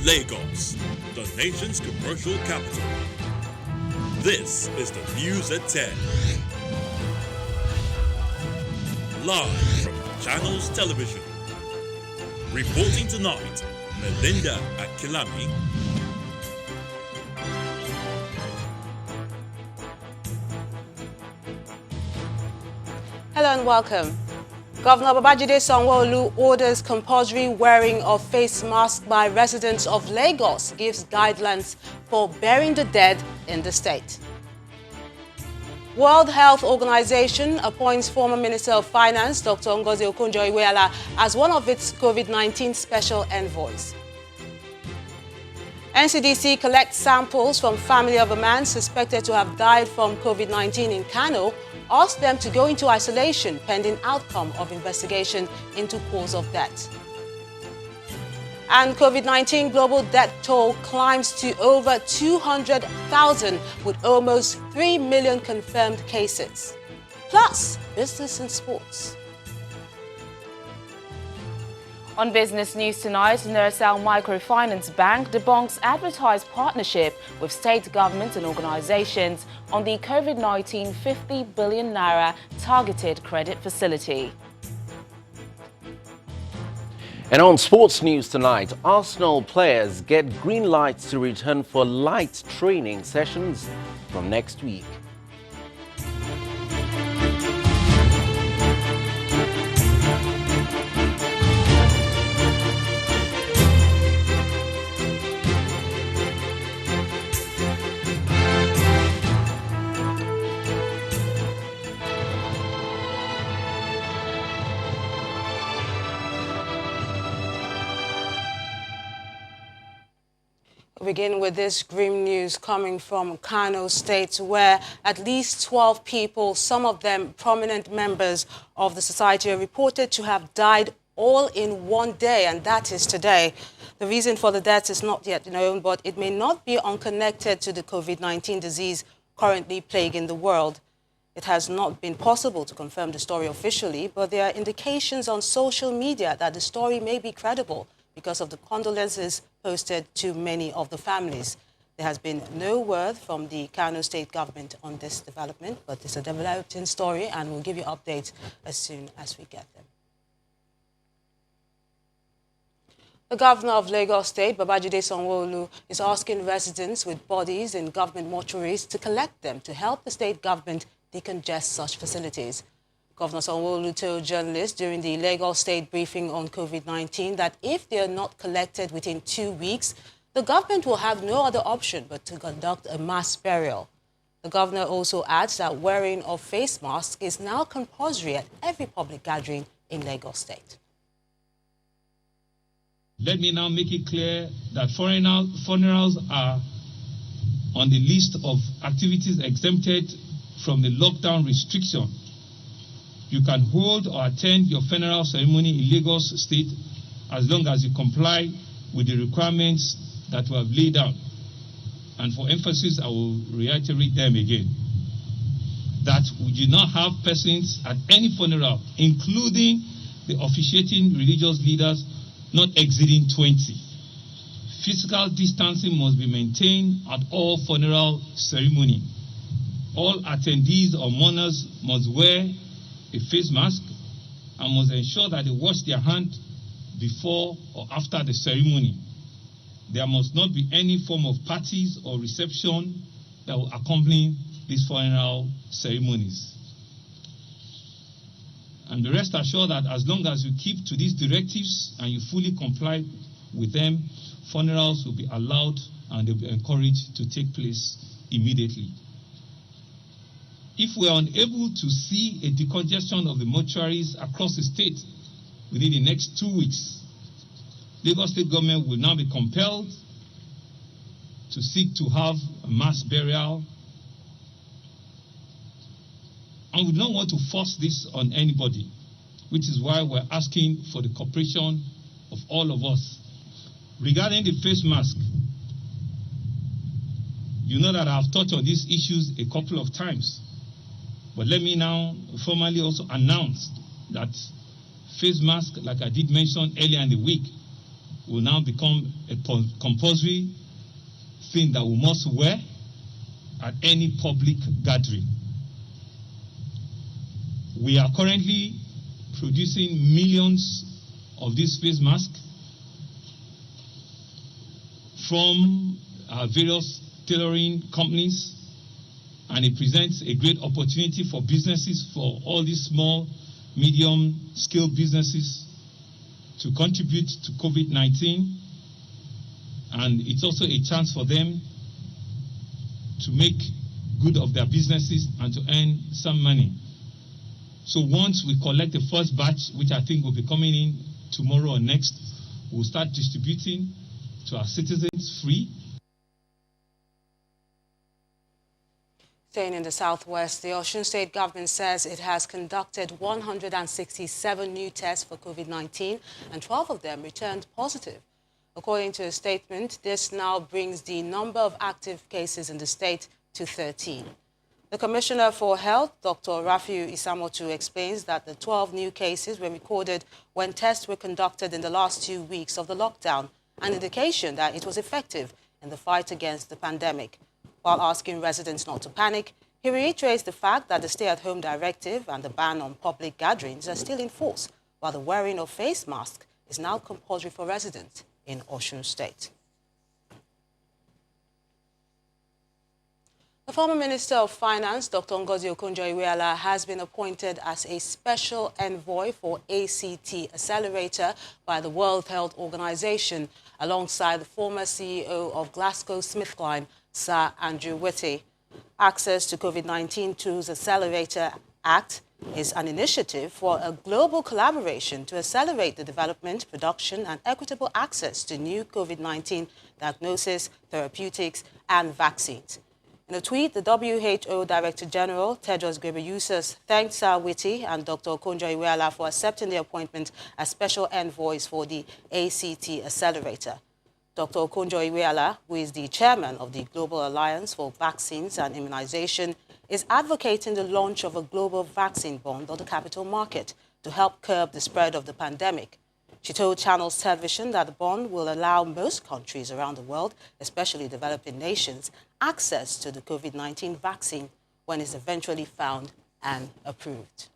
Lagos, the nation's commercial capital. This is the News at 10. Live from Channels Television. Reporting tonight, Melinda Akilami. Hello and welcome. Governor Babajide Sanwo-Olu orders compulsory wearing of face masks by residents of Lagos, gives guidelines for burying the dead in the state. World Health Organization appoints former Minister of Finance, Dr. Ngozi Okonjo-Iweala, as one of its COVID-19 special envoys. NCDC collects samples from family of a man suspected to have died from COVID-19 in Kano, asked them to go into isolation pending outcome of investigation into cause of death. And COVID-19 global death toll climbs to over 200,000 with almost 3 million confirmed cases. Plus, business and sports. On business news tonight, Nursal Microfinance Bank debunks advertised partnership with state governments and organizations on the COVID-19 50 billion naira targeted credit facility. And on sports news tonight, Arsenal players get green lights to return for light training sessions from next week. We begin with this grim news coming from Kano State, where at least 12 people, some of them prominent members of the society, are reported to have died all in one day, and that is today. The reason for the deaths is not yet known, but it may not be unconnected to the COVID-19 disease currently plaguing the world. It has not been possible to confirm the story officially, but there are indications on social media that the story may be credible because of the condolences posted to many of the families. There has been no word from the Kano State government on this development, but it's a developing story and we'll give you updates as soon as we get them. The governor of Lagos State, Babajide Sanwo-Olu, is asking residents with bodies in government mortuaries to collect them to help the state government decongest such facilities. Governor Sanwo-Olu told journalists during the Lagos State briefing on COVID-19 that if they are not collected within 2 weeks, the government will have no other option but to conduct a mass burial. The governor also adds that wearing of face masks is now compulsory at every public gathering in Lagos State. Let me now make it clear that funerals are on the list of activities exempted from the lockdown restriction. You can hold or attend your funeral ceremony in Lagos State as long as you comply with the requirements that we have laid down. And for emphasis, I will reiterate them again. That we do not have persons at any funeral, including the officiating religious leaders, not exceeding 20. Physical distancing must be maintained at all funeral ceremony. All attendees or mourners must wear a face mask and must ensure that they wash their hands before or after the ceremony. There must not be any form of parties or reception that will accompany these funeral ceremonies. And the rest assured that as long as you keep to these directives and you fully comply with them, funerals will be allowed and they'll be encouraged to take place immediately. If we are unable to see a decongestion of the mortuaries across the state within the next 2 weeks, Lagos State government will now be compelled to seek to have a mass burial. And we don't want to force this on anybody, which is why we're asking for the cooperation of all of us. Regarding the face mask, you know that I've touched on these issues a couple of times. But let me now formally also announce that face mask, like I did mention earlier in the week, will now become a compulsory thing that we must wear at any public gathering. We are currently producing millions of these face masks from our various tailoring companies, and it presents a great opportunity for businesses, for all these small, medium-scale businesses to contribute to COVID-19, and it's also a chance for them to make good of their businesses and to earn some money. So once we collect the first batch, which I think will be coming in tomorrow or next, we'll start distributing to our citizens free. Staying in the southwest, the Osun State government says it has conducted 167 new tests for COVID-19 and 12 of them returned positive. According to a statement, this now brings the number of active cases in the state to 13. The Commissioner for Health, Dr. Rafiu Isamotu, explains that the 12 new cases were recorded when tests were conducted in the last 2 weeks of the lockdown, an indication that it was effective in the fight against the pandemic. While asking residents not to panic, he reiterates the fact that the stay-at-home directive and the ban on public gatherings are still in force, while the wearing of face masks is now compulsory for residents in Osun State. The former Minister of Finance, Dr. Ngozi Okonjo-Iweala, has been appointed as a special envoy for ACT Accelerator by the World Health Organization, alongside the former CEO of GlaxoSmithKline, Sir Andrew Whitty. Access to COVID-19 Tools Accelerator Act is an initiative for a global collaboration to accelerate the development, production, and equitable access to new COVID-19 diagnosis, therapeutics, and vaccines. In a tweet, the WHO Director General, Tedros Ghebreyesus, thanked Sir Whitty and Dr. Okonjo-Iweala for accepting the appointment as special envoys for the ACT Accelerator. Dr. Okonjo-Iweala, who is the chairman of the Global Alliance for Vaccines and Immunization, is advocating the launch of a global vaccine bond on the capital market to help curb the spread of the pandemic. She told Channels Television that the bond will allow most countries around the world, especially developing nations, access to the COVID-19 vaccine when it's eventually found and approved.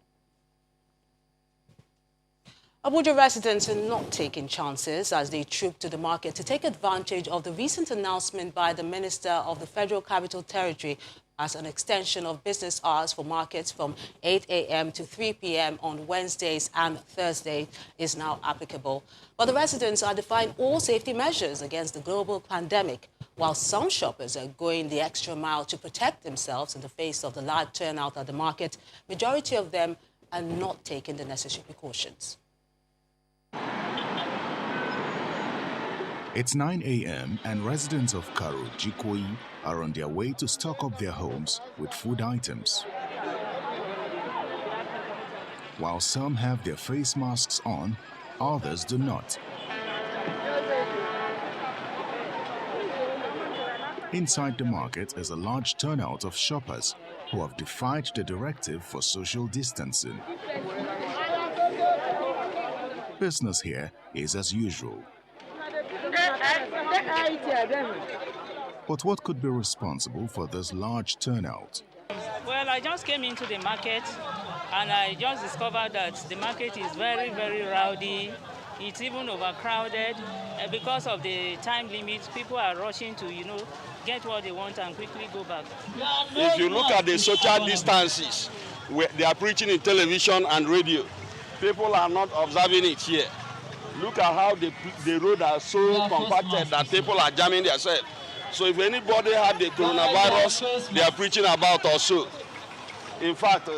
Abuja residents are not taking chances as they troop to the market to take advantage of the recent announcement by the Minister of the Federal Capital Territory as an extension of business hours for markets from 8 a.m. to 3 p.m. on Wednesdays and Thursdays is now applicable. But the residents are defying all safety measures against the global pandemic, while some shoppers are going the extra mile to protect themselves in the face of the large turnout at the market. Majority of them are not taking the necessary precautions. It's 9 a.m. and residents of Karo, Jikoyi are on their way to stock up their homes with food items. While some have their face masks on, others do not. Inside the market is a large turnout of shoppers who have defied the directive for social distancing. Business here is as usual. But what could be responsible for this large turnout? Well, I just came into the market and I just discovered that the market is very, very rowdy. It's even overcrowded. Because of the time limit, people are rushing to, get what they want and quickly go back. If you look at the social distances, they are preaching in television and radio. People are not observing it here. Look at how the road are so compacted that people are jamming themselves. So if anybody had the coronavirus, they are preaching about also. In fact,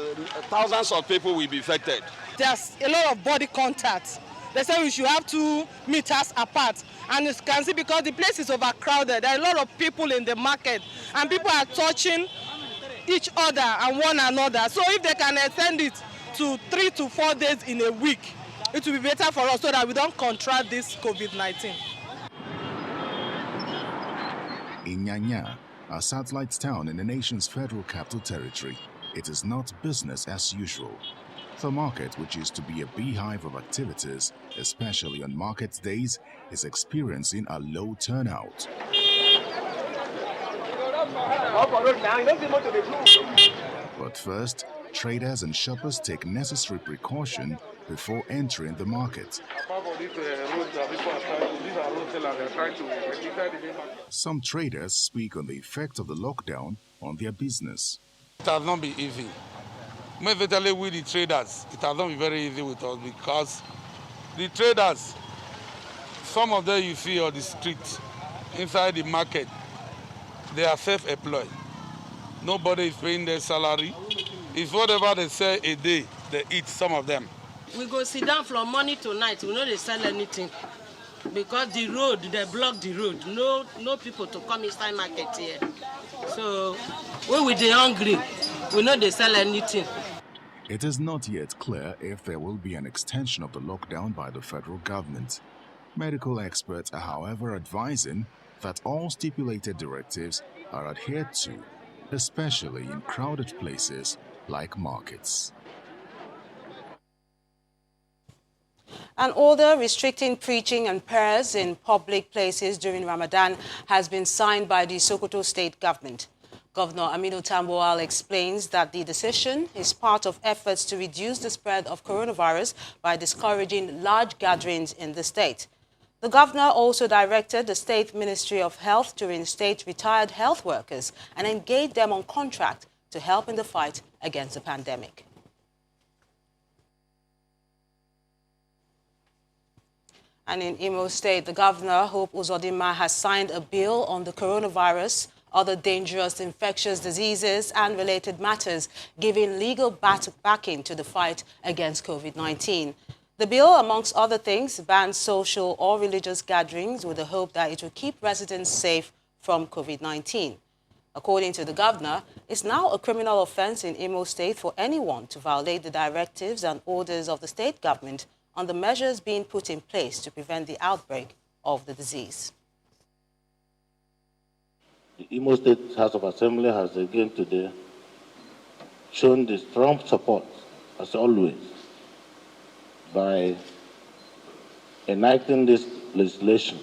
thousands of people will be affected. There's a lot of body contact. They say we should have 2 meters apart. And you can see because the place is overcrowded, there are a lot of people in the market and people are touching each other and one another. So if they can extend it to 3 to 4 days in a week, it will be better for us so that we don't contract this COVID-19. In Nyanya, a satellite town in the nation's federal capital territory, it is not business as usual. The market, which used to be a beehive of activities, especially on market days, is experiencing a low turnout. But first, traders and shoppers take necessary precaution before entering the market. Some traders speak on the effect of the lockdown on their business. It has not been easy. Especially with the traders, it has not been very easy with us because the traders, some of them you see on the street, inside the market, they are self-employed. Nobody is paying their salary. It's whatever they sell a day, they eat, some of them. We go sit down from morning to night. We know they sell anything. Because the road, they block the road. No people to come inside market here. So, when we dey hungry, we know they sell anything. It is not yet clear if there will be an extension of the lockdown by the federal government. Medical experts are, however, advising that all stipulated directives are adhered to, especially in crowded places like markets. An order restricting preaching and prayers in public places during Ramadan has been signed by the Sokoto state government. Governor Aminu Tambuwal explains that the decision is part of efforts to reduce the spread of coronavirus by discouraging large gatherings in the state. The governor also directed the State Ministry of Health to reinstate retired health workers and engage them on contract to help in the fight against the pandemic. And in Imo State, the governor, Hope Uzodinma, has signed a bill on the coronavirus, other dangerous infectious diseases and related matters, giving legal backing to the fight against COVID-19. The bill, amongst other things, bans social or religious gatherings with the hope that it will keep residents safe from COVID-19. According to the governor, it's now a criminal offense in Imo State for anyone to violate the directives and orders of the state government on the measures being put in place to prevent the outbreak of the disease. The Imo State House of Assembly has again today shown the strong support, as always, by enacting this legislation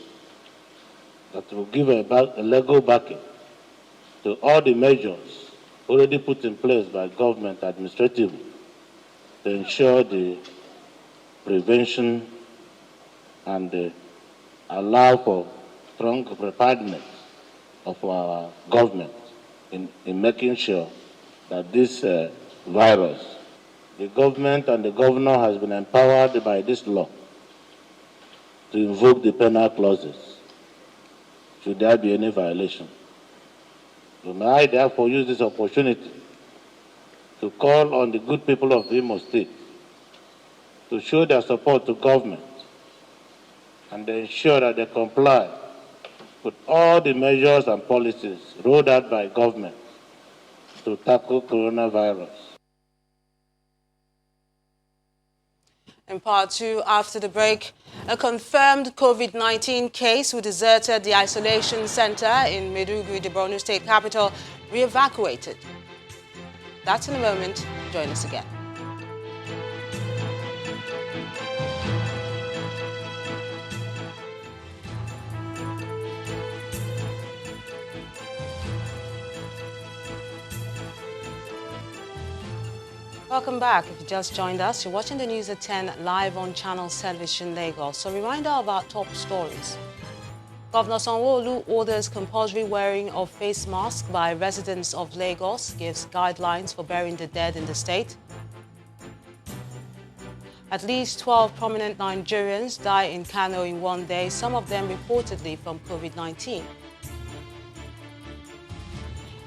that will give a legal backing to all the measures already put in place by government administratively to ensure the prevention and allow for strong preparedness of our government in making sure that this virus, the government and the governor has been empowered by this law to invoke the penal clauses should there be any violation. So may I therefore use this opportunity to call on the good people of Imo State to show their support to government and ensure that they comply with all the measures and policies rolled out by government to tackle coronavirus. In part two, after the break, a confirmed COVID-19 case who deserted the isolation center in Maiduguri, the Borno state capital, re-evacuated. That's in a moment. Join us again. Welcome back. If you just joined us, you're watching the news at 10 live on Channels Television Lagos. So, reminder of our top stories. Governor Sanwo-Olu orders compulsory wearing of face masks by residents of Lagos, gives guidelines for burying the dead in the state. At least 12 prominent Nigerians die in Kano in one day, some of them reportedly from COVID-19.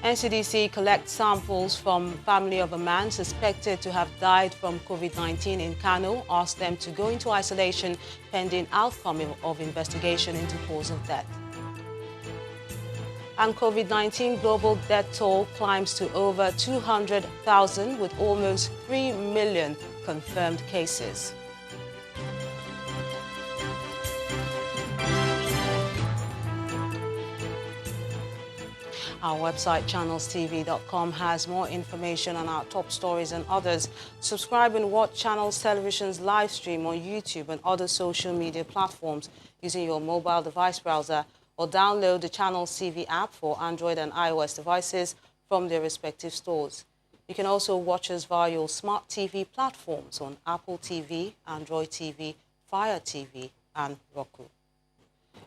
NCDC collects samples from family of a man suspected to have died from COVID-19 in Kano, asked them to go into isolation pending outcome of investigation into cause of death. And COVID-19 global death toll climbs to over 200,000 with almost 3 million confirmed cases. Our website, channelstv.com, has more information on our top stories and others. Subscribe and watch Channels Television's live stream on YouTube and other social media platforms using your mobile device browser, or download the Channels TV app for Android and iOS devices from their respective stores. You can also watch us via your smart TV platforms on Apple TV, Android TV, Fire TV, and Roku.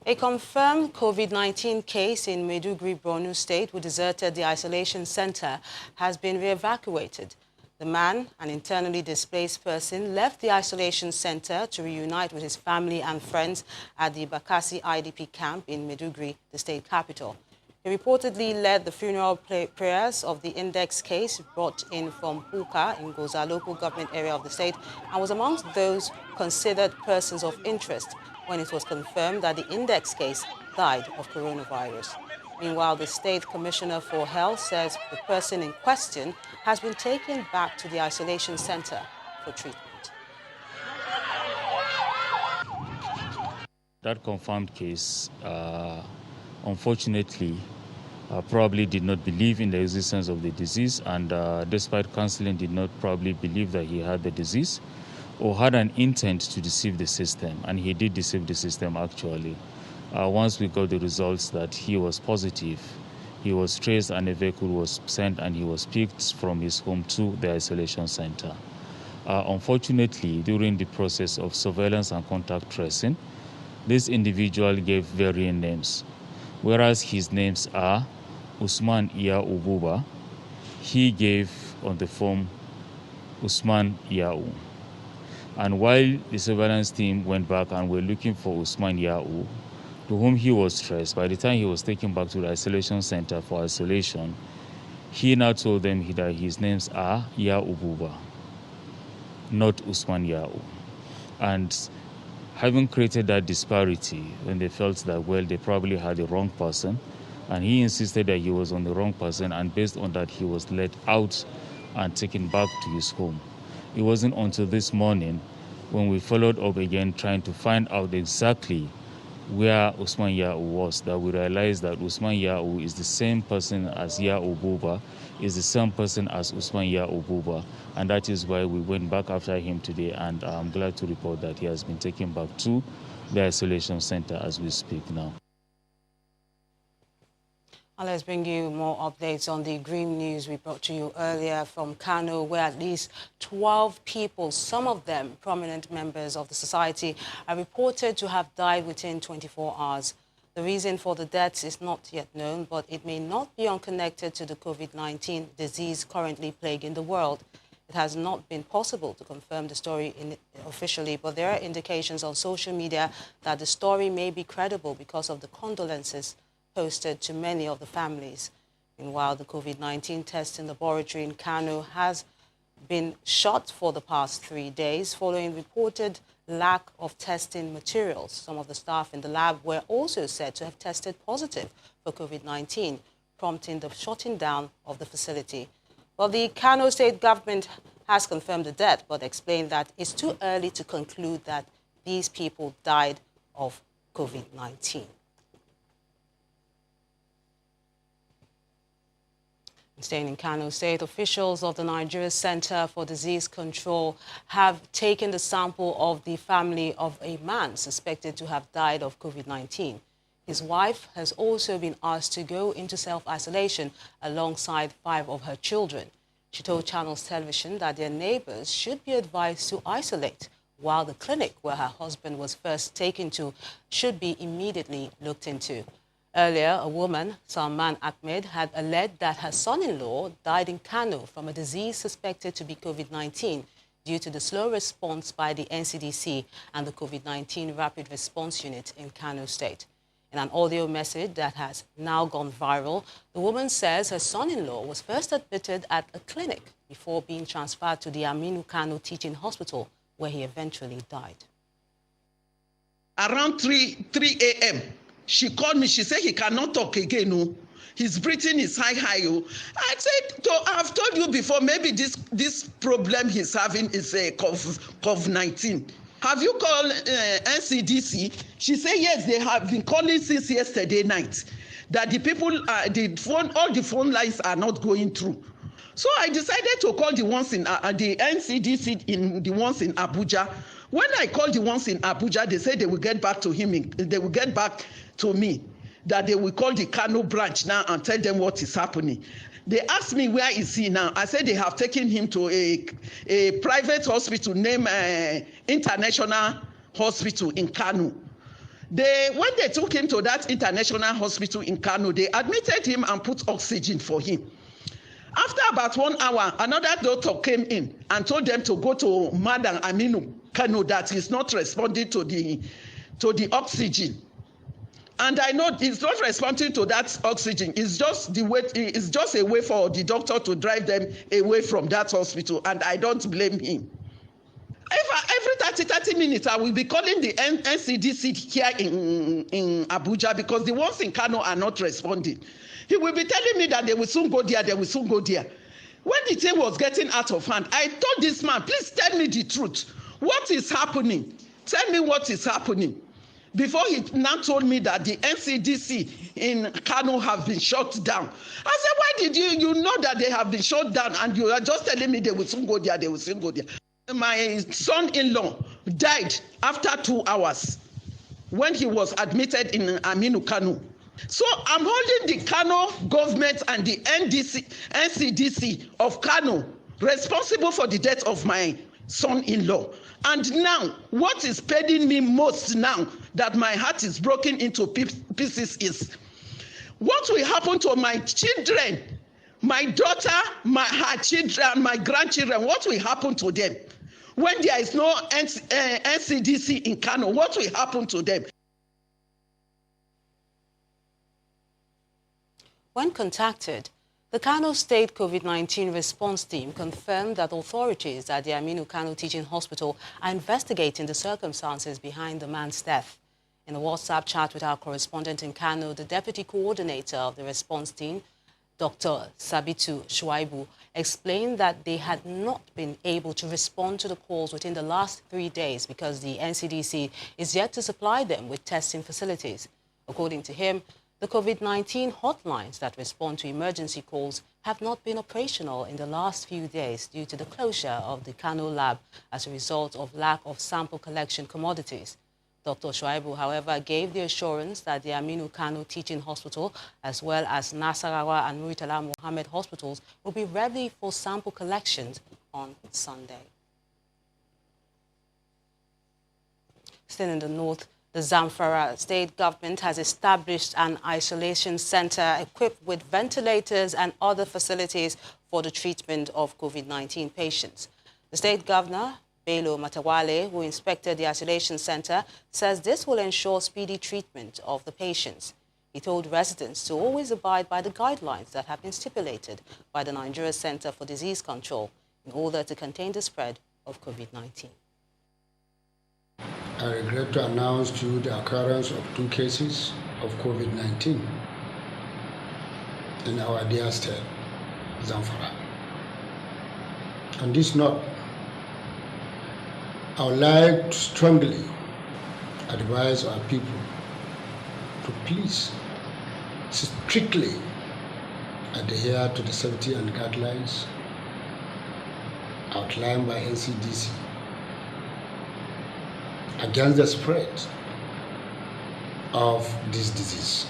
A confirmed COVID-19 case in Maiduguri, Borno State, who deserted the isolation center, has been re-evacuated. The man, an internally displaced person, left the isolation center to reunite with his family and friends at the Bakassi IDP camp in Maiduguri, the state capital. He reportedly led the funeral prayers of the index case brought in from Puka in Goza local government area of the state, and was amongst those considered persons of interest when it was confirmed that the index case died of coronavirus. Meanwhile, the State Commissioner for Health says the person in question has been taken back to the isolation center for treatment. That confirmed case, unfortunately, probably did not believe in the existence of the disease, and despite counseling, did not probably believe that he had the disease or had an intent to deceive the system, and he did deceive the system actually. Once we got the results that he was positive, he was traced and a vehicle was sent and he was picked from his home to the isolation center. Unfortunately, during the process of surveillance and contact tracing, this individual gave varying names. Whereas his names are Usman Iya Ububa, he gave on the form Usman Yau. And while the surveillance team went back and were looking for Usman Yau, to whom he was traced, by the time he was taken back to the isolation center for isolation, he now told them that his names are Ya Ububa, not Usman Yau. And having created that disparity, when they felt that, well, they probably had the wrong person, and he insisted that he was on the wrong person, and based on that, he was let out and taken back to his home. It wasn't until this morning when we followed up again trying to find out exactly where Usman Yau was that we realized that Usman Yau is the same person as Ya Ububa, is the same person as Usman Ya Ububa, and that is why we went back after him today, and I'm glad to report that he has been taken back to the isolation center as we speak now. And let's bring you more updates on the grim news we brought to you earlier from Kano, where at least 12 people, some of them prominent members of the society, are reported to have died within 24 hours. The reason for the deaths is not yet known, but it may not be unconnected to the COVID-19 disease currently plaguing the world. It has not been possible to confirm the story officially, but there are indications on social media that the story may be credible because of the condolences posted to many of the families. Meanwhile, the COVID-19 testing laboratory in Kano has been shut for the past 3 days following reported lack of testing materials. Some of the staff in the lab were also said to have tested positive for COVID-19, prompting the shutting down of the facility. Well, the Kano state government has confirmed the death, but explained that it's too early to conclude that these people died of COVID-19. Staying in Kano State, officials of the Nigeria Center for Disease Control have taken the sample of the family of a man suspected to have died of COVID-19. His wife has also been asked to go into self-isolation alongside 5 of her children. She told Channels Television that their neighbors should be advised to isolate, while the clinic where her husband was first taken to should be immediately looked into. Earlier, a woman, Salman Ahmed, had alleged that her son-in-law died in Kano from a disease suspected to be COVID-19 due to the slow response by the NCDC and the COVID-19 Rapid Response Unit in Kano State. In an audio message that has now gone viral, the woman says her son-in-law was first admitted at a clinic before being transferred to the Aminu Kano Teaching Hospital, where he eventually died. Around 3 a.m., she called me. She said he cannot talk again. No, his breathing is high. Oh. I said, I've told you before, maybe this problem he's having is a COVID-19. Have you called NCDC? She said, yes, they have been calling since yesterday night. that the people, all the phone lines are not going through. So I decided to call the ones in the NCDC, the ones in Abuja. When I called the ones in Abuja, they said they will get back to him. They will get back to me, that they will call the Kano branch now and tell them what is happening. They asked me, where is he now? I said they have taken him to a private hospital named International Hospital in Kano. When they took him to that international hospital in Kano, they admitted him and put oxygen for him. After about 1 hour, another doctor came in and told them to go to Madam Aminu Kano, that he's not responding to the oxygen. And I know he's not responding to that oxygen. It's just a way for the doctor to drive them away from that hospital, and I don't blame him. Every 30 minutes, I will be calling the NCDC here in Abuja, because the ones in Kano are not responding. He will be telling me that they will soon go there, they will soon go there. When the thing was getting out of hand, I told this man, please tell me the truth. What is happening? Tell me what is happening. Before he now told me that the NCDC in Kano have been shut down. I said, why did you know that they have been shut down, and you are just telling me they will soon go there, they will soon go there. My son-in-law died after 2 hours when he was admitted in Aminu Kano. So I'm holding the Kano government and the NCDC of Kano responsible for the death of my son-in-law. And now, what is paining me most now, that my heart is broken into pieces, is what will happen to my children, my daughter, her children, my grandchildren. What will happen to them when there is no NCDC in Kano? What will happen to them? When contacted, the Kano State COVID-19 response team confirmed that authorities at the Aminu Kano Teaching Hospital are investigating the circumstances behind the man's death. In a WhatsApp chat with our correspondent in Kano, the deputy coordinator of the response team, Dr. Sabitu Shuaibu, explained that they had not been able to respond to the calls within the last 3 days because the NCDC is yet to supply them with testing facilities. According to him, the COVID-19 hotlines that respond to emergency calls have not been operational in the last few days due to the closure of the Kano lab as a result of lack of sample collection commodities. Dr. Shuaibu, however, gave the assurance that the Aminu Kano Teaching Hospital, as well as Nasarawa and Muritala Mohammed hospitals, will be ready for sample collections on Sunday. Still in the north, the Zamfara state government has established an isolation center equipped with ventilators and other facilities for the treatment of COVID-19 patients. The state governor, Bello Matawale, who inspected the isolation center, says this will ensure speedy treatment of the patients. He told residents to always abide by the guidelines that have been stipulated by the Nigeria Center for Disease Control in order to contain the spread of COVID-19. I regret to announce to you the occurrence of 2 cases of COVID-19 in our dear state, Zamfara. On this note, I would like to strongly advise our people to please strictly adhere to the safety and guidelines outlined by NCDC against the spread of this disease.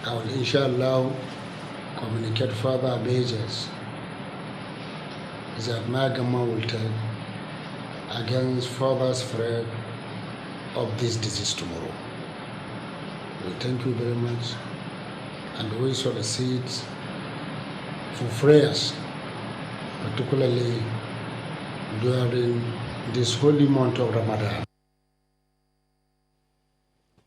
I will inshallah communicate further measures that my government will take against further spread of this disease tomorrow. We thank you very much, and we solicit for prayers, particularly during this holy month of Ramadan.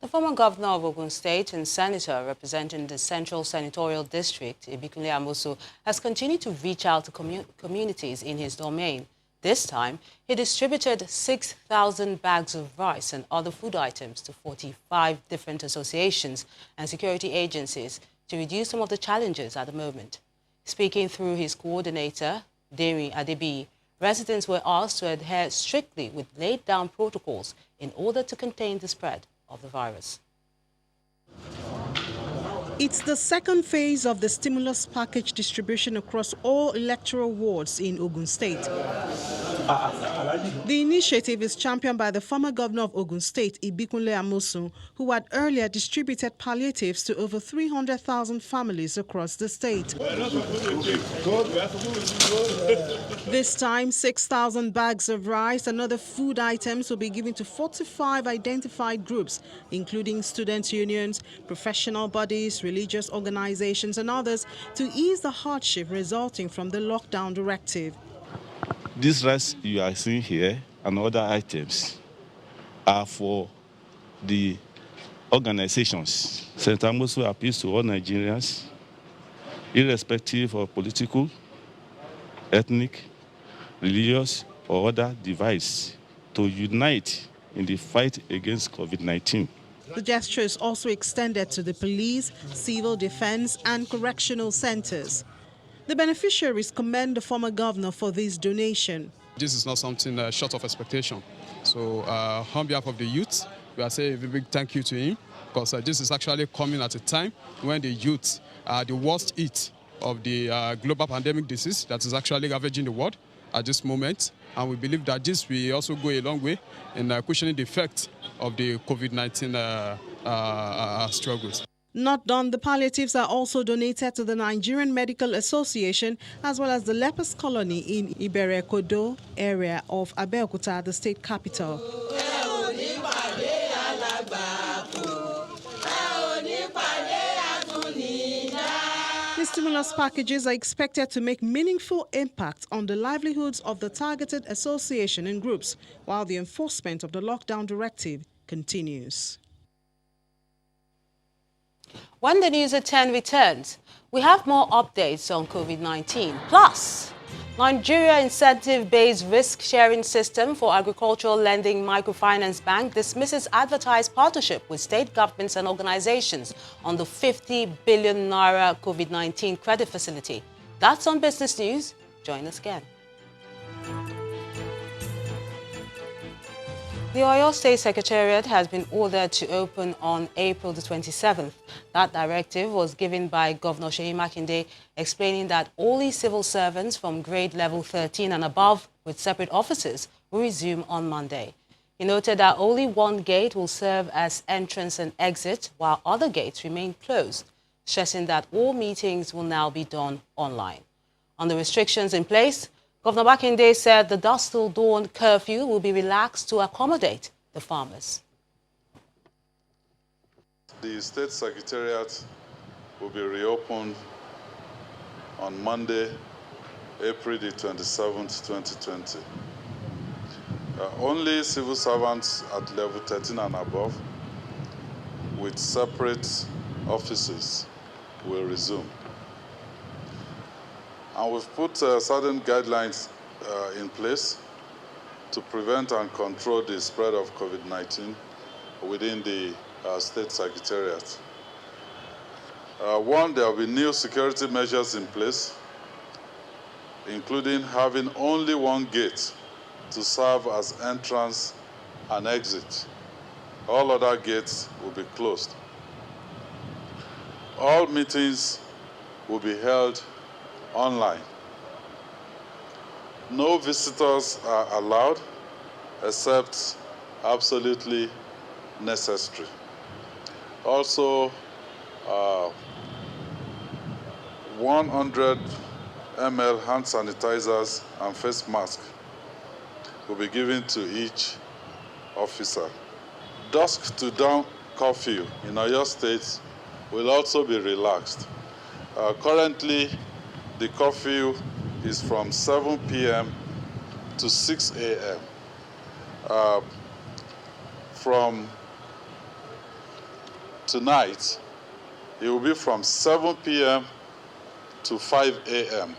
The former governor of Ogun State and senator representing the Central Senatorial District, Ibikunle Amosu, has continued to reach out to communities in his domain. This time, he distributed 6,000 bags of rice and other food items to 45 different associations and security agencies to reduce some of the challenges at the moment. Speaking through his coordinator, Demi Adebi, residents were asked to adhere strictly with laid-down protocols in order to contain the spread of the virus. It's the second phase of the stimulus package distribution across all electoral wards in Ogun State. The initiative is championed by the former governor of Ogun State, Ibikunle Amosun, who had earlier distributed palliatives to over 300,000 families across the state. This time, 6,000 bags of rice and other food items will be given to 45 identified groups, including student unions, professional bodies, religious organizations, and others, to ease the hardship resulting from the lockdown directive. This rice you are seeing here and other items are for the organizations. St. Amosu appeals to all Nigerians, irrespective of political, ethnic, religious, or other divides, to unite in the fight against COVID-19. The gesture is also extended to the police, civil defense, and correctional centers. The beneficiaries commend the former governor for this donation. This is not something short of expectation. So on behalf of the youth, we are saying a big thank you to him, because this is actually coming at a time when the youth are the worst hit of the global pandemic disease that is actually ravaging the world at this moment. And we believe that this will also go a long way in cushioning the effect of the COVID-19 struggles. Not done, the palliatives are also donated to the Nigerian Medical Association as well as the lepers colony in Iberekodo area of Abeokuta, the state capital. The stimulus packages are expected to make meaningful impact on the livelihoods of the targeted association and groups, while the enforcement of the lockdown directive continues. When the News at 10 returns, we have more updates on COVID-19. Plus, Nigeria incentive-based risk-sharing system for agricultural lending microfinance bank dismisses advertised partnership with state governments and organizations on the 50 billion naira COVID-19 credit facility. That's on Business News. Join us again. The Oyo State Secretariat has been ordered to open on April the 27th. That directive was given by Governor Seyi Makinde, explaining that only civil servants from grade level 13 and above with separate offices will resume on Monday. He noted that only one gate will serve as entrance and exit, while other gates remain closed, stressing that all meetings will now be done online. On the restrictions in place, Governor Makinde said the dusk till dawn curfew will be relaxed to accommodate the farmers. The State Secretariat will be reopened on Monday, April the 27th, 2020. Only civil servants at level 13 and above with separate offices will resume. And we've put certain guidelines in place to prevent and control the spread of COVID-19 within the State Secretariat. One, there will be new security measures in place, including having only one gate to serve as entrance and exit. All other gates will be closed. All meetings will be held online. No visitors are allowed except absolutely necessary. Also, 100 ml hand sanitizers and face masks will be given to each officer. Dusk to dawn curfew in Oyo State will also be relaxed. Currently, the curfew is from 7 p.m. to 6 a.m. From tonight, it will be from 7 p.m. to 5 a.m.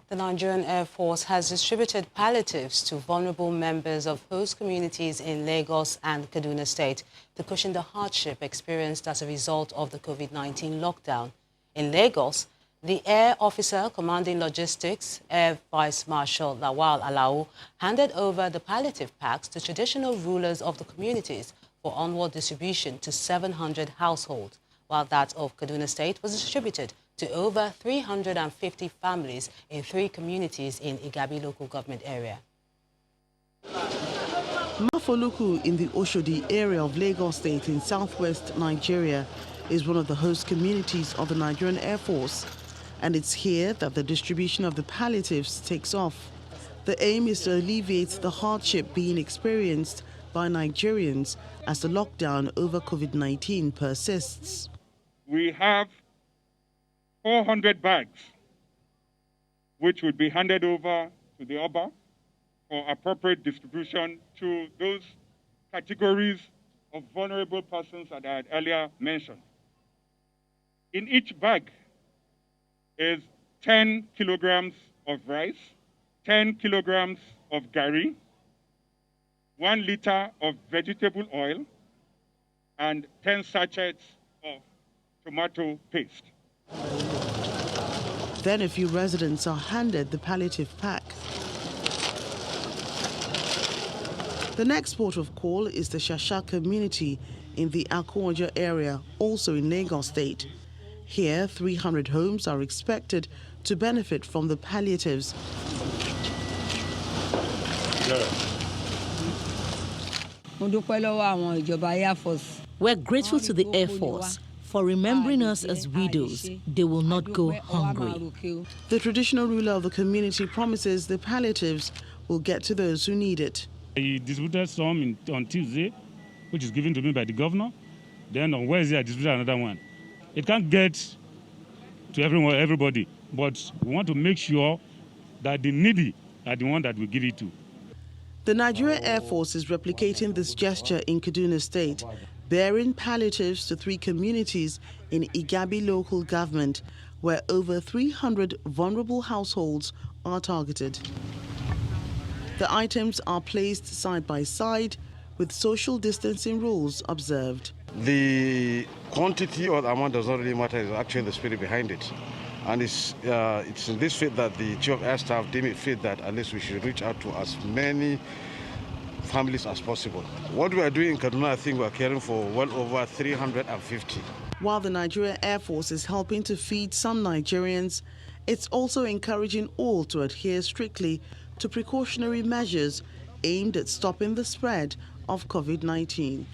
The Nigerian Air Force has distributed palliatives to vulnerable members of host communities in Lagos and Kaduna State to cushion the hardship experienced as a result of the COVID-19 lockdown. In Lagos, the Air Officer Commanding Logistics, Air Vice Marshal Lawal Alao, handed over the palliative packs to traditional rulers of the communities for onward distribution to 700 households, while that of Kaduna State was distributed to over 350 families in 3 communities in Igabi local government area. Mafoluku in the Oshodi area of Lagos State in southwest Nigeria is one of the host communities of the Nigerian Air Force, and it's here that the distribution of the palliatives takes off. The aim is to alleviate the hardship being experienced by Nigerians as the lockdown over COVID-19 persists. We have 400 bags which would be handed over to the Oba for appropriate distribution to those categories of vulnerable persons that I had earlier mentioned. In each bag is 10 kilograms of rice, 10 kilograms of gari, 1 liter of vegetable oil, and 10 sachets of tomato paste. Then a few residents are handed the palliative pack. The next port of call is the Shasha community in the Akoja area, also in Lagos State. Here, 300 homes are expected to benefit from the palliatives. We're grateful to the Air Force for remembering us as widows. They will not go hungry. The traditional ruler of the community promises the palliatives will get to those who need it. I distributed some on Tuesday, which is given to me by the governor. Then on Wednesday, I distributed another one. It can't get to everybody, but we want to make sure that the needy are the one that we give it to. The Nigerian Air Force is replicating this gesture in Kaduna State, bearing palliatives to 3 communities in Igabi local government, where over 300 vulnerable households are targeted. The items are placed side by side with social distancing rules observed. The quantity or the amount does not really matter, it's actually the spirit behind it. And it's in this faith that the Chief of Air Staff deemed it fit that at least we should reach out to as many families as possible. What we are doing in Kaduna, I think we are caring for well over 350. While the Nigerian Air Force is helping to feed some Nigerians, it's also encouraging all to adhere strictly to precautionary measures aimed at stopping the spread of COVID-19.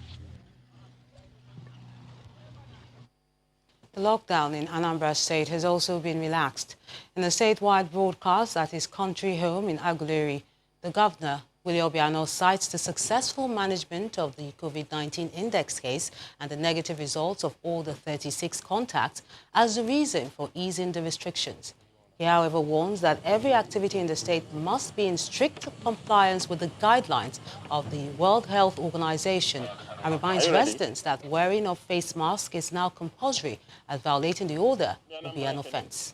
The lockdown in Anambra State has also been relaxed. In the statewide broadcast at his country home in Aguleri, the governor, Willie Obiano, cites the successful management of the COVID-19 index case and the negative results of all the 36 contacts as the reason for easing the restrictions. He, however, warns that every activity in the state must be in strict compliance with the guidelines of the World Health Organization and reminds residents that wearing of face masks is now compulsory, as violating the order will be an offense.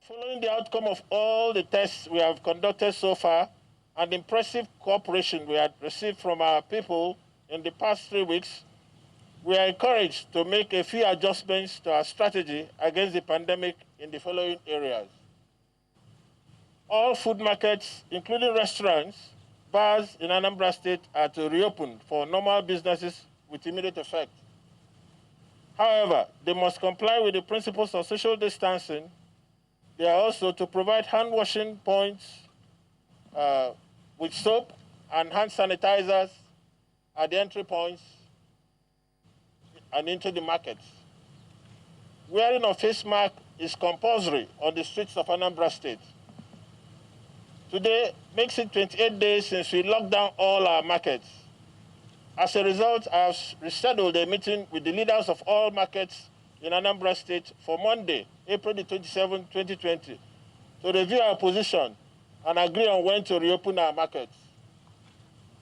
Following the outcome of all the tests we have conducted so far and impressive cooperation we have received from our people in the past 3 weeks, we are encouraged to make a few adjustments to our strategy against the pandemic in the following areas. All food markets, including restaurants, bars in Anambra State, are to reopen for normal businesses with immediate effect. However, they must comply with the principles of social distancing. They are also to provide hand washing points with soap and hand sanitizers at the entry points and into the markets. Wearing a face mask is compulsory on the streets of Anambra State. Today makes it 28 days since we locked down all our markets. As a result, I have rescheduled a meeting with the leaders of all markets in Anambra State for Monday, April the 27th, 2020, to review our position and agree on when to reopen our markets.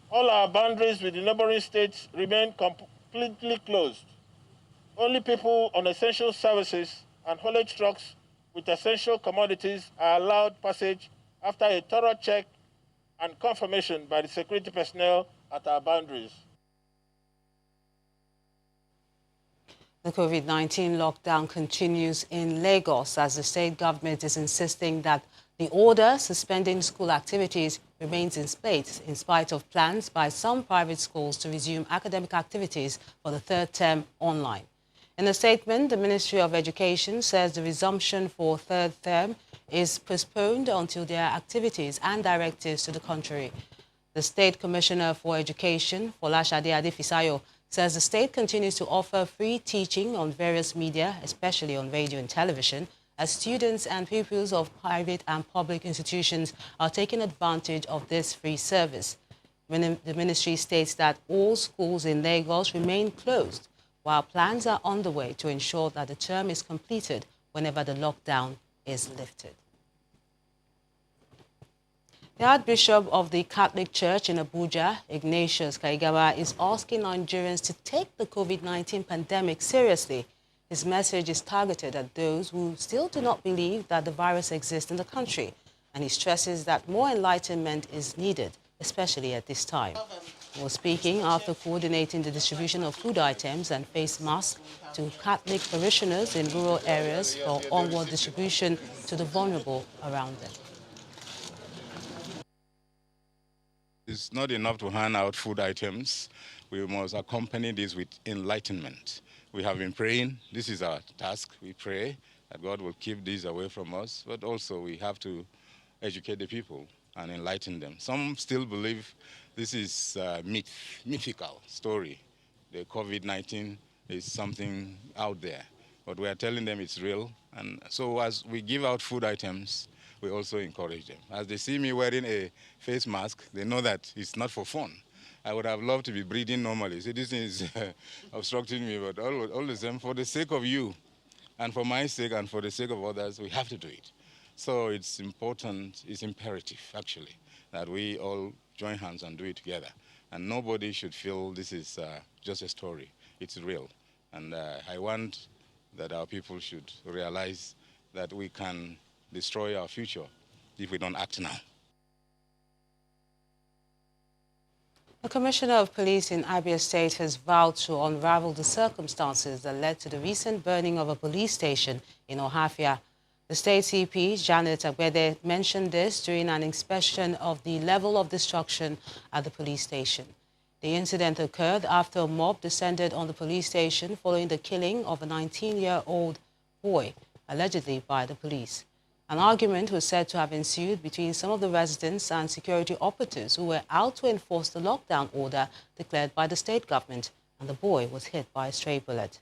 All our boundaries with the neighboring states remain completely closed. Only people on essential services and haulage trucks with essential commodities are allowed passage after a thorough check and confirmation by the security personnel at our boundaries. The COVID-19 lockdown continues in Lagos as the state government is insisting that The order suspending school activities remains in place in spite of plans by some private schools to resume academic activities for the third term online. In a statement, the Ministry of Education says the resumption for third term is postponed until there are activities and directives to the contrary. The State Commissioner for Education, Folashade Adefisayo, says the state continues to offer free teaching on various media, especially on radio and television, as students and pupils of private and public institutions are taking advantage of this free service. The ministry states that all schools in Lagos remain closed, while plans are underway to ensure that the term is completed whenever the lockdown is lifted. The Archbishop of the Catholic Church in Abuja, Ignatius Kaigawa, is asking Nigerians to take the COVID-19 pandemic seriously. His message is targeted at those who still do not believe that the virus exists in the country, and he stresses that more enlightenment is needed, especially at this time. He was speaking after coordinating the distribution of food items and face masks to Catholic parishioners in rural areas for onward distribution to the vulnerable around them. It's not enough to hand out food items. We must accompany this with enlightenment. We have been praying. This is our task. We pray that God will keep this away from us, but also we have to educate the people and enlighten them. Some still believe this is a mythical story. The COVID-19 is something out there, but we are telling them it's real. And so as we give out food items, we also encourage them. As they see me wearing a face mask, they know that it's not for fun. I would have loved to be breathing normally. See, this thing is obstructing me, but all the same, for the sake of you, and for my sake, and for the sake of others, we have to do it. So it's important, it's imperative, actually, that we all join hands and do it together. And nobody should feel this is just a story. It's real. And I want that our people should realize that we can destroy our future if we don't act now. The Commissioner of Police in Abia State has vowed to unravel the circumstances that led to the recent burning of a police station in Ohafia. The state CP, Janet Agbede, mentioned this during an inspection of the level of destruction at the police station. The incident occurred after a mob descended on the police station following the killing of a 19-year-old boy, allegedly by the police. An argument was said to have ensued between some of the residents and security operatives who were out to enforce the lockdown order declared by the state government, and the boy was hit by a stray bullet.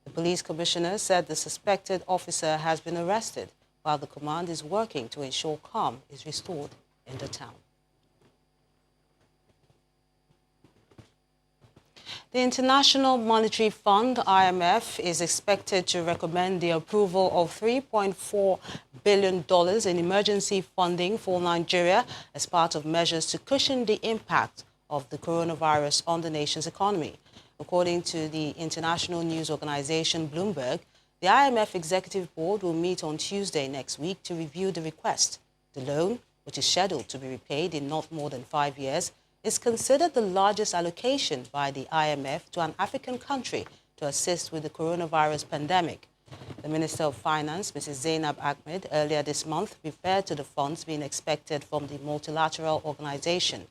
The police commissioner said the suspected officer has been arrested, while the command is working to ensure calm is restored in the town. The International Monetary Fund, IMF, is expected to recommend the approval of $3.4 billion in emergency funding for Nigeria as part of measures to cushion the impact of the coronavirus on the nation's economy. According to the international news organization Bloomberg, the IMF Executive Board will meet on Tuesday next week to review the request. The loan, which is scheduled to be repaid in not more than 5 years, is considered the largest allocation by the IMF to an African country to assist with the coronavirus pandemic. The Minister of Finance, Mrs. Zainab Ahmed, earlier this month referred to the funds being expected from the multilateral organization.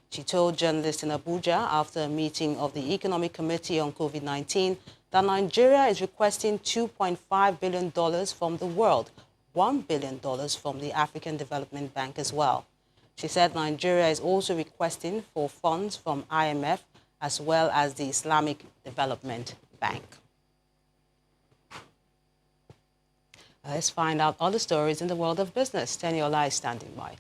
She told journalists in Abuja after a meeting of the Economic Committee on COVID-19 that Nigeria is requesting $2.5 billion from the world, $1 billion from the African Development Bank as well. She said Nigeria is also requesting for funds from IMF as well as the Islamic Development Bank. Let's find out other stories in the world of business. Teniola is standing by.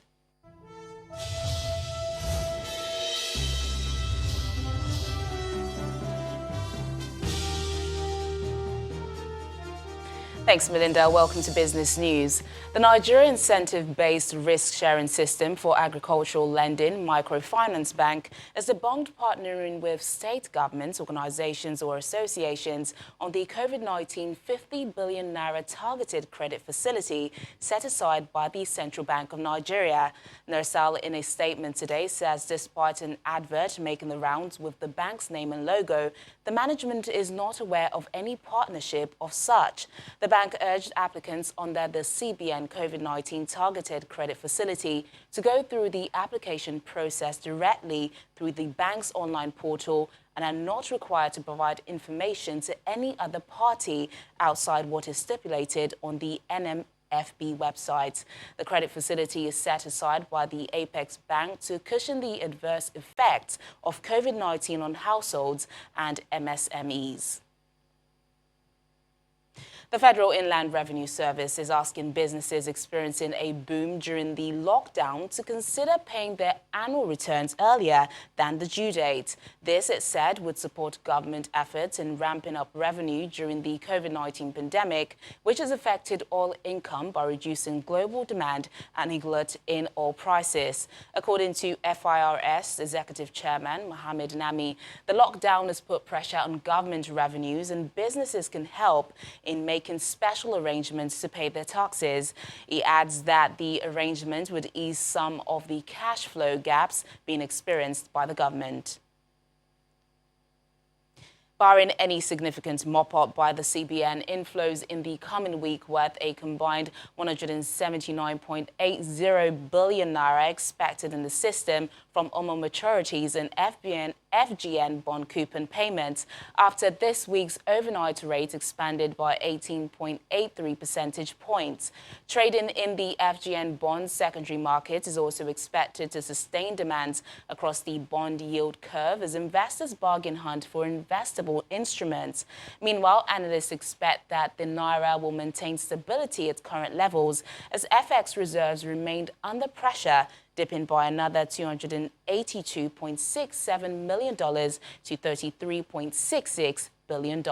Thanks, Melinda. Welcome to Business News. The Nigeria incentive-based risk-sharing system for agricultural lending, Microfinance Bank, is debunked partnering with state governments, organizations or associations on the COVID-19 50 billion naira targeted credit facility set aside by the Central Bank of Nigeria. Nersal, in a statement today, says despite an advert making the rounds with the bank's name and logo, the management is not aware of any partnership of such. The bank bank urged applicants under the CBN COVID-19 targeted credit facility to go through the application process directly through the bank's online portal and are not required to provide information to any other party outside what is stipulated on the NMFB website. The credit facility is set aside by the Apex Bank to cushion the adverse effects of COVID-19 on households and MSMEs. The Federal Inland Revenue Service is asking businesses experiencing a boom during the lockdown to consider paying their annual returns earlier than the due date. This, it said, would support government efforts in ramping up revenue during the COVID-19 pandemic, which has affected oil income by reducing global demand and a glut in oil prices. According to FIRS Executive Chairman Mohamed Nami, the lockdown has put pressure on government revenues and businesses can help in making special arrangements to pay their taxes. He adds that the arrangement would ease some of the cash flow gaps being experienced by the government. Barring any significant mop-up by the CBN, inflows in the coming week worth a combined 179.80 billion naira expected in the system from OMO maturities and FGN bond coupon payments after this week's overnight rate expanded by 18.83 percentage points. Trading in the FGN bond secondary market is also expected to sustain demands across the bond yield curve as investors bargain hunt for investable instruments. Meanwhile, analysts expect that the naira will maintain stability at current levels as FX reserves remained under pressure, dipping by another $282.67 million to $33.66 billion.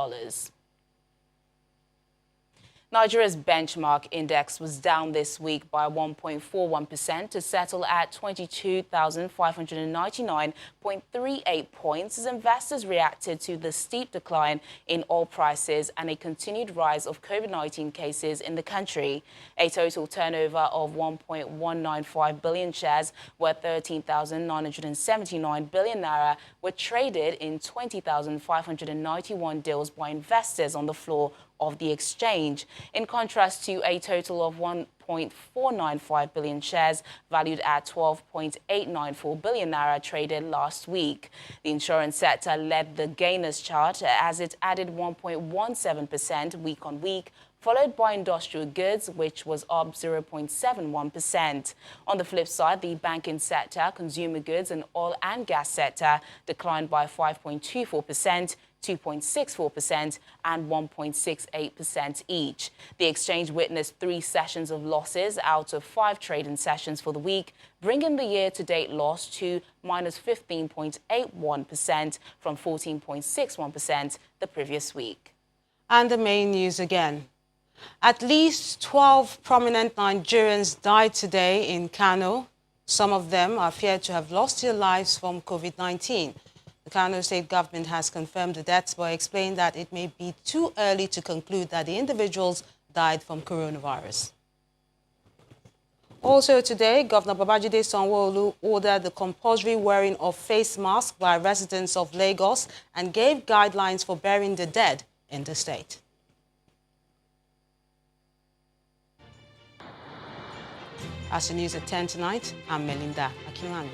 Nigeria's benchmark index was down this week by 1.41% to settle at 22,599.38 points as investors reacted to the steep decline in oil prices and a continued rise of COVID-19 cases in the country. A total turnover of 1.195 billion shares worth 13,979 billion naira were traded in 20,591 deals by investors on the floor of the exchange, in contrast to a total of 1.495 billion shares valued at 12.894 billion naira traded last week. The insurance sector led the gainers chart as it added 1.17% week on week, followed by industrial goods, which was up 0.71%. On the flip side, the banking sector, consumer goods and oil and gas sector declined by 5.24%, 2.64% and 1.68% each. The exchange witnessed 3 sessions of losses out of 5 trading sessions for the week, bringing the year-to-date loss to minus 15.81% from 14.61% the previous week. And the main news again. At least 12 prominent Nigerians died today in Kano. Some of them are feared to have lost their lives from COVID-19. The Kano state government has confirmed the deaths but explained that it may be too early to conclude that the individuals died from coronavirus. Also today, Governor Babajide Sanwo-Olu ordered the compulsory wearing of face masks by residents of Lagos and gave guidelines for burying the dead in the state. As the news at 10 tonight, I'm Melinda Akinwami.